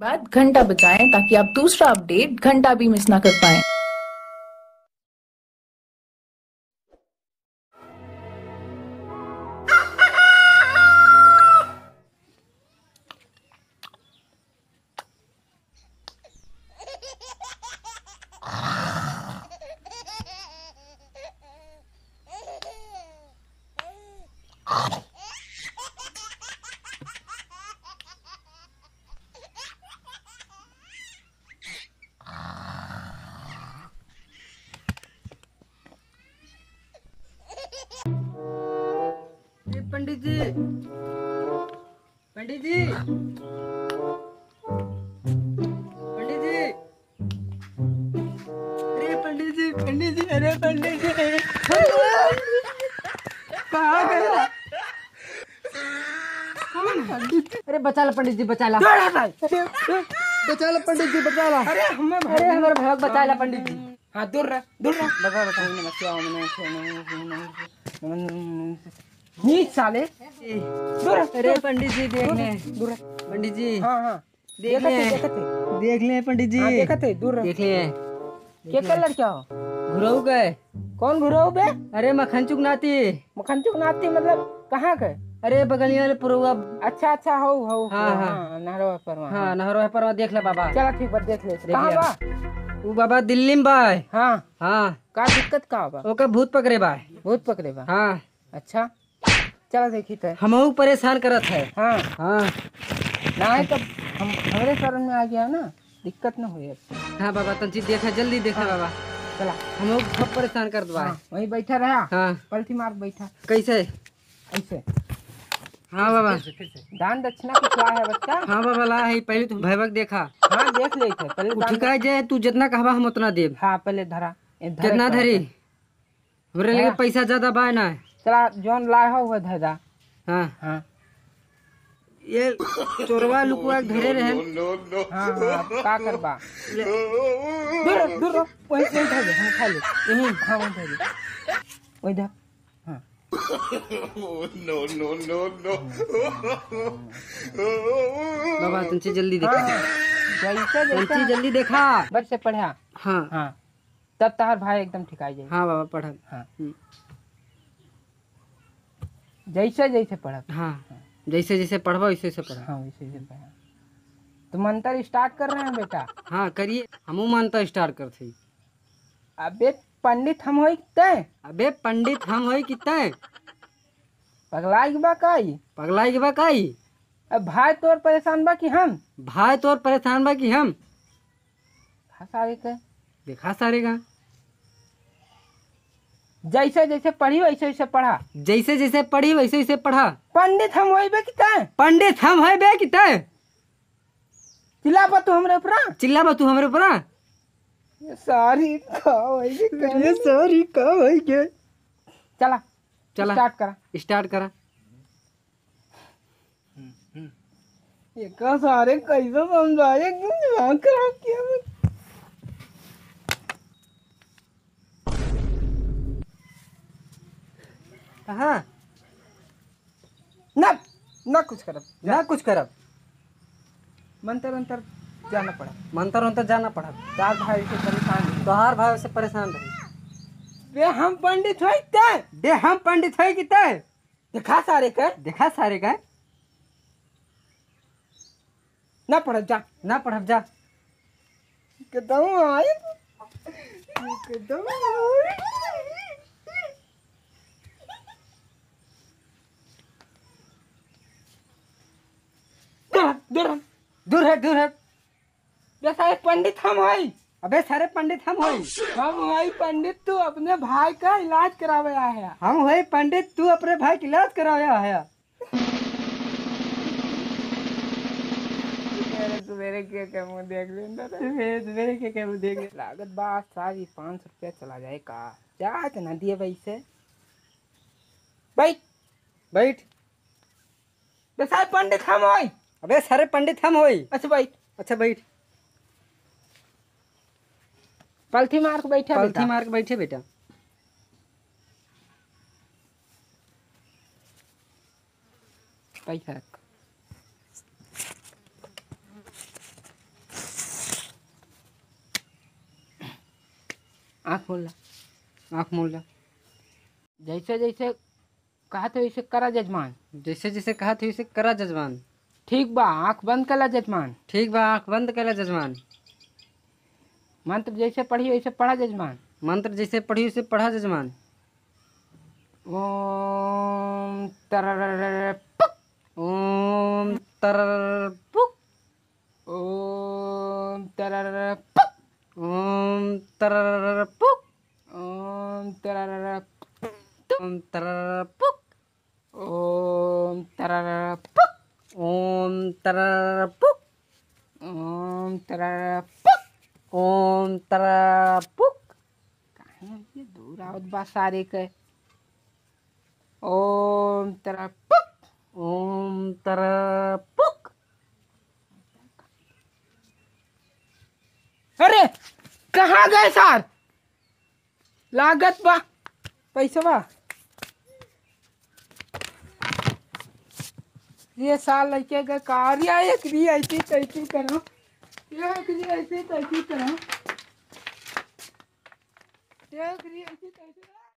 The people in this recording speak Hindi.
बाद घंटा बजाएं ताकि आप दूसरा अपडेट घंटा भी मिस ना कर पाएं। पंडित जी, पंडित जी, पंडित जी, अरे पंडित जी, पंडित जी, अरे पंडित जी, कहाँ गया? अरे बचा ला पंडित जी, बचा ला, बचा ला पंडित जी, बचा ला। अरे हमारे भाग बचा ला पंडित जी। हाँ दूर रह, बता बता। नीच साले दूर। अरे पंडित जी देख ले, दूर पंडित जी। हाँ देख ले पंडित जी, देखते दूर देख ले। क्या कलर क्या हो? घुराऊ गए। कौन घुराऊ बे? अरे मखनचुक नाती मतलब कहाँ के? अरे बगलिया वाले पुरवा। अच्छा हो हाँ नहरो पर। हाँ नहरो पर देख ले बाबा। चला ठीक बात देख ले। कहाँ बा? वो बाबा दिल्ली में बा। हाँ का दिक्कत का बा? ओका भूत पकड़े बा। हाँ अच्छा चला देखी थे। हम परेशान करत है। हाँ ना है तब हमारे शरण में आ गया ना, दिक्कत न हुई। हाँ बाबा तंची देखा, जल्दी देखा बाबा। चला हम सब परेशान कर दो। वहीं बैठा रहा। हाँ पलथी मार बैठा। कैसे? ऐसे। हाँ बाबा दान दक्षिणा कुछ ला है बच्चा? हाँ बाबा ला है। पहले तो भैवक देखा। हाँ देख ले थे पहले। ठिकाए जाए तू जितना कहवा हम उतना दे। हाँ पहले धरा कितना धरी? हमरे लगे पैसा ज्यादा बा ना। चला जोन लाए हो वो धरा। हाँ ये चोरवा लुकवा धरे रहे। हाँ का करबा? दूर वही धर ले, हम खा ले यही। हाँ वही धर ले, वही धर। हाँ नो बाबा तुमसे जल्दी देखा। जैसे जल्दी देखा। बच से पढ़ा। हाँ तब तार भाई एकदम ठिकाई जाए। हाँ बाबा पढ़ा। हाँ जैसे पढ़ा। हाँ जैसे पढ़वा वैसे पढ़ा। हाँ वैसे पढ़ा। तो मंत्र स्टार्ट कर रहे हैं बेटा? हाँ करिए, हमू मंत्र स्टार्ट करते। अबे पंडित हम होई कितने? अबे पंडित हम होई कितने? पगलाई के बा काई? अब भाई तोर परेशान बा कि हम? भाई तोर परेशान बा कि हम? सारे के देखा सारे का। जैसे पढ़ी वैसे पढ़ा। जैसे पढ़ी वैसे पढ़ा। पंडित हम होई बे कितने? पंडित हम होई बे कितने? चिल्लाबा तू हमरे ऊपर। सारी का भाई के। चला स्टार्ट करा। ये का सारे कैसे समझाए दिमाग खराब किया। हाँ ना कुछ करब। मंत्र जाना पड़ा। चार भाई से परेशान रहे। बे हम पंडित होई किते? देखा सारे का। ना पढ़ब जा। एकदम आए दूर है। सारे पंडित हम होई। अबे सारे पंडित हम होई पंडित तू अपने भाई का इलाज करावे आया। हम होई पंडित तू अपने भाई का इलाज करावे आया। सवेरे के मुँह देख ले। लागत बात सारी 500 रुपया चला जाए का? जा ना दिए वैसे। बैठ। सारे पंडित हम होई। अबे सारे पंडित हम होई। अच्छा बैठ। पलथी मार के बैठे बेटा। पैसा रख। आँख मोल ला, आँख मोल ला। जैसे जैसे कहा थे वैसे करा जजमान। जैसे जैसे कहा थे वैसे करा जजमान। ठीक बा, आँख बंद कर ला जजमान। ठीक बा, आँख बंद कर ला जजमान। मंत्र जैसे पढ़ी वैसे पढ़ा जजमान। मंत्र जैसे पढ़ी वैसे पढ़ा जजमान। ओम तरर पुक, ओम तरर पुक, ओम तरर पुक, ओम तरर पुक, ओम तरर ओम तरर पुक, ओम तरर पुक, ओम तरर पुक, ओम तरर पुक। ओम तरर पुक। काहे ये दूर आवत बा सारे के। ओम तरर पुक, ओम तरर पुक। अरे कहाँ गए सर? लागत बा पैसा बा। ये साल लड़के का कार्य एक भी ऐसी तैसी करो, एक भी ऐसी तैसी करो, एक भी ऐसी तैसी करो।